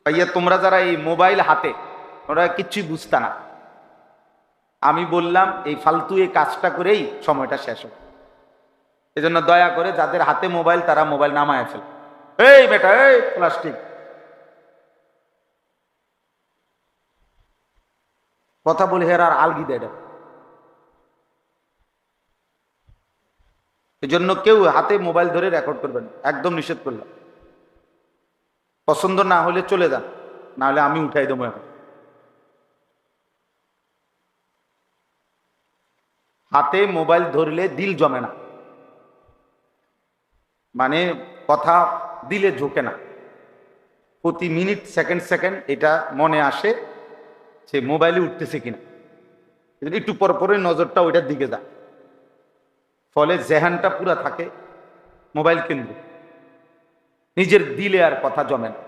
ভাইয়া তোমরা যারা এই মোবাইল হাতে, ওরা কিচ্ছুই বুঝতা না। আমি বললাম এই ফালতু এই কাজটা করেই সময়টা শেষ হবে। এই জন্য দয়া করে যাদের হাতে মোবাইল তারা মোবাইল নামায় ফেল। এই বেটা, এই প্লাস্টিক, কথা বলে হের আর আলগি দেয় এটা। এই জন্য কেউ হাতে মোবাইল ধরে রেকর্ড করবেন, একদম নিষেধ করলাম। পছন্দ না হলে চলে যান, না হলে আমি উঠাই দেবো এখন। হাতে মোবাইল ধরলে দিল জমে না, মানে কথা দিলে ঝোঁকে না। প্রতি মিনিট সেকেন্ড সেকেন্ড এটা মনে আসে সে মোবাইলে উঠতেছে কিনা, একটু পর পরে নজরটা ওইটার দিকে যায়। ফলে জেহানটা পুরা থাকে মোবাইল কেন্দ্রে, নিজের দিলে আর কথা জমে না।